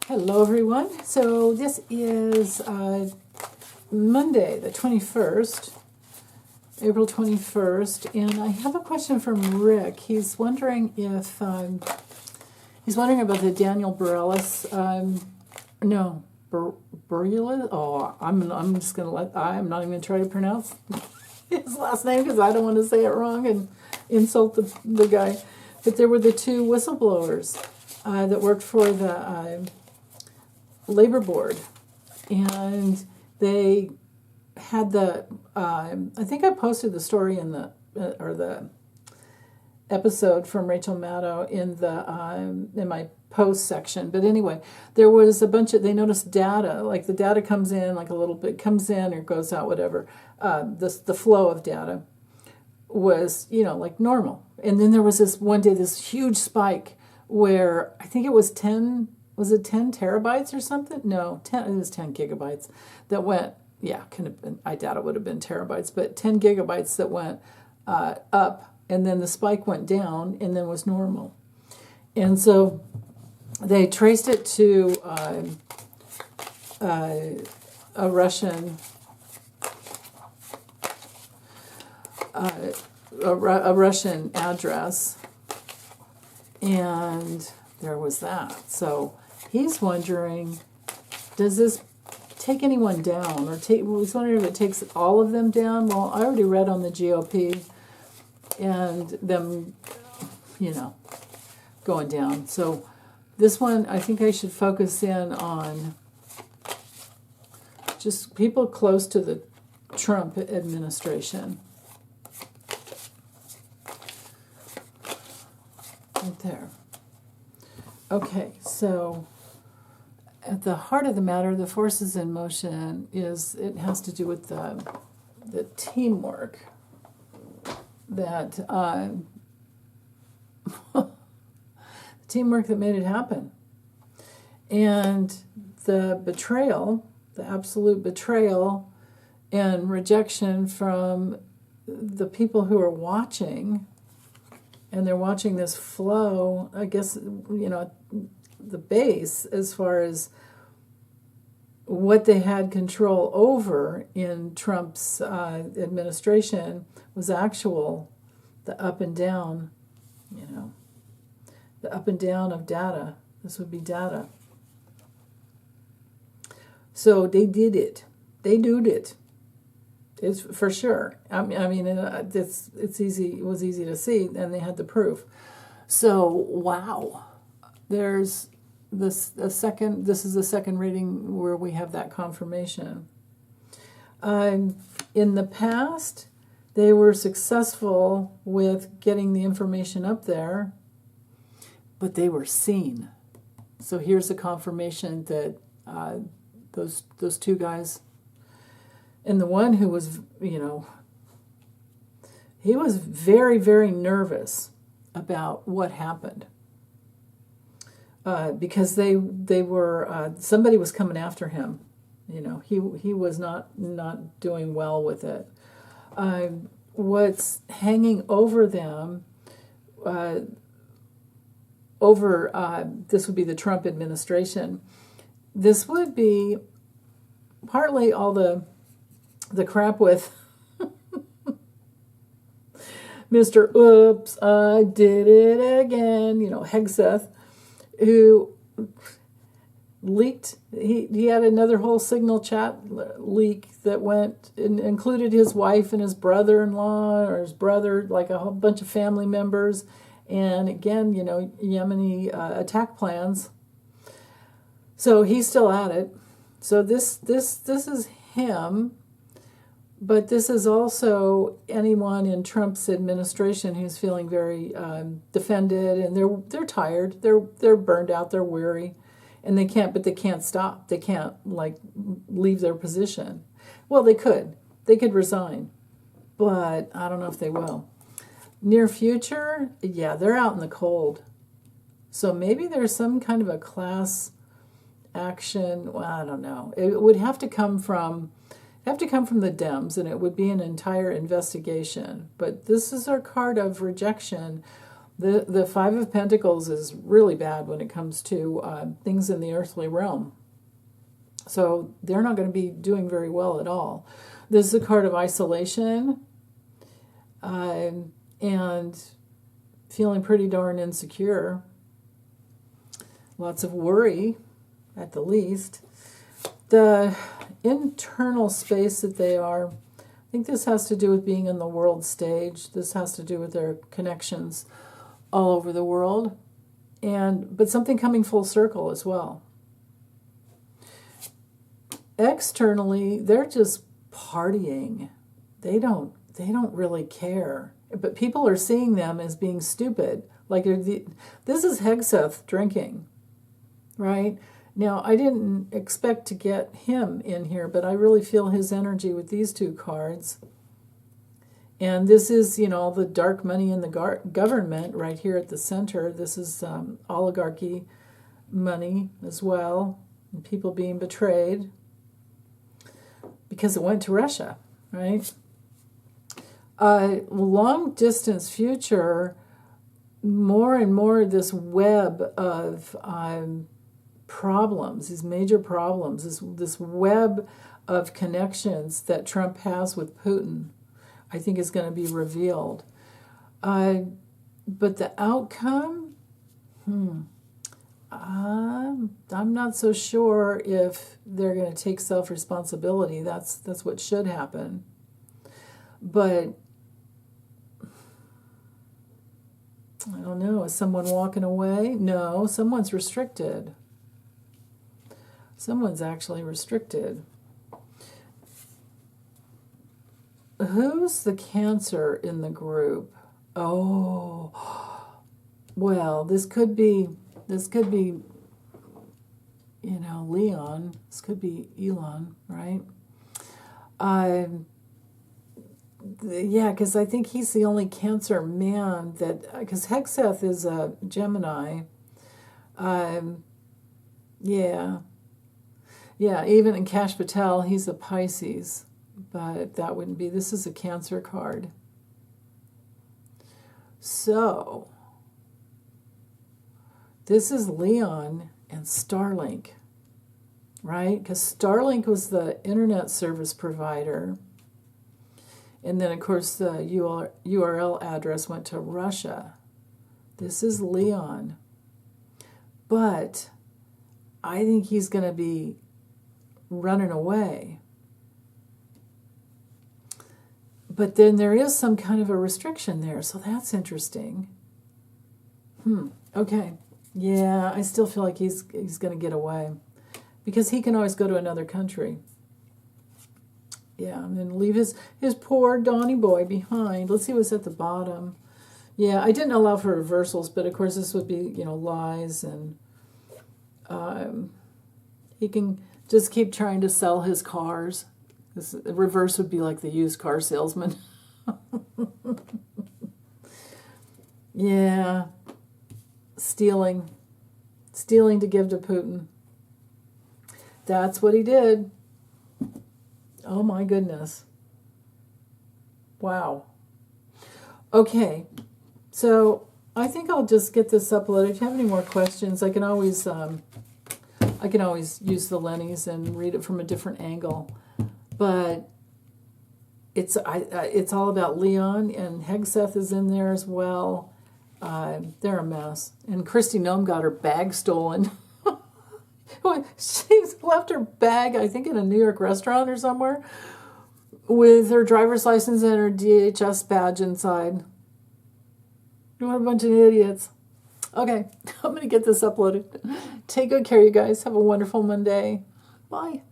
Hello, everyone. So this is Monday, the 21st, April 21st, and I have a question from Rick. He's wondering if he's wondering about the Daniel Borealis. Borealis. Oh, I'm just gonna I'm not even gonna try to pronounce his last name because I don't want to say it wrong and insult the guy. But there were the two whistleblowers that worked for the labor board, and they had the I think I posted the story in the or the episode from Rachel Maddow in my post section. But anyway, there was a bunch of, they noticed data, like the data comes in, like a little bit comes in or goes out, whatever. The flow of data was, like normal. And then there was this one day, this huge spike where I think it was 10 terabytes or something? No, it was 10 gigabytes that went, could have been, I doubt it would have been terabytes, but 10 gigabytes that went up, and then the spike went down and then was normal. And so they traced it to a Russian a Russian address, and there was that. So he's wondering, does this take anyone down, or he's wondering if it takes all of them down? Well, I already read on the GOP and them, going down. So this one, I think I should focus in on just people close to the Trump administration. Right there. Okay, so at the heart of the matter, the forces in motion it has to do with the teamwork that teamwork that made it happen, and the betrayal, the absolute betrayal and rejection from the people who are watching, and they're watching this flow. I guess the base as far as what they had control over in Trump's administration was the up and down, the up and down of data. This would be data. So they did it. They did it. It's for sure. I mean, it's easy. It was easy to see, and they had the proof. So wow, there's this is the second reading where we have that confirmation. In the past, they were successful with getting the information up there, but they were seen. So here's the confirmation that those two guys, and the one who was, he was very, very nervous about what happened. Because they were somebody was coming after him, he was not doing well with it. What's hanging over them, this would be the Trump administration. This would be partly all the crap with Mr. Oops, I did it again, Hegseth, who leaked, he had another whole signal chat leak that went and included his wife and his brother-in-law, or his brother, like a whole bunch of family members, and again, Yemeni attack plans. So he's still at it. So this is him, but this is also anyone in Trump's administration who's feeling very defended, and they're tired, they're burned out, they're weary, and they can't stop. They can't leave their position. Well, they could resign, but I don't know if they will. Near future, they're out in the cold. So maybe there's some kind of a class action. Well, I don't know. It would have to come from the Dems, and it would be an entire investigation. But this is our card of rejection The Five of Pentacles is really bad when it comes to things in the earthly realm. So they're not going to be doing very well at all. This is a card of isolation and feeling pretty darn insecure. Lots of worry, at the least. The internal space that they are, I think this has to do with being in the world stage. This has to do with their connections all over the world. But something coming full circle as well. Externally, they're just partying. They don't really care. But people are seeing them as being stupid. Like, this is Hegseth drinking, right? Now, I didn't expect to get him in here, but I really feel his energy with these two cards. And this is, you know, the dark money in the government right here at the center. This is oligarchy money as well, and people being betrayed because it went to Russia, right? Long distance future, more and more this web of problems, these major problems, this web of connections that Trump has with Putin, I think is going to be revealed. But the outcome, I'm not so sure if they're going to take self-responsibility. That's what should happen. But I don't know. Is someone walking away? No, someone's restricted. Someone's actually restricted. Who's the Cancer in the group? Oh, well, this could be, you know, Leon. This could be Elon, right? Yeah, because I think he's the only Cancer man that, because Hegseth is a Gemini. Yeah, even in Kash Patel, he's a Pisces. But that wouldn't be, this is a Cancer card. So, this is Leon and Starlink, right? Because Starlink was the internet service provider. And then, of course, the URL address went to Russia. This is Leon. But I think he's going to be running away. But then there is some kind of a restriction there, so that's interesting. Okay. Yeah, I still feel like he's going to get away. Because he can always go to another country. Yeah, and then leave his poor Donny boy behind. Let's see what's at the bottom. Yeah, I didn't allow for reversals, but of course this would be, you know, lies, and he can just keep trying to sell his cars. The reverse would be like the used car salesman. Yeah. Stealing to give to Putin. That's what he did. Oh my goodness. Wow. Okay. So I think I'll just get this uploaded. If you have any more questions, I can always use the Lennies and read it from a different angle. But it's all about Leon, and Hegseth is in there as well. They're a mess. And Kristi Noem got her bag stolen. She's left her bag, I think, in a New York restaurant or somewhere, with her driver's license and her DHS badge inside. What a bunch of idiots. Okay, I'm going to get this uploaded. Take good care, you guys. Have a wonderful Monday. Bye.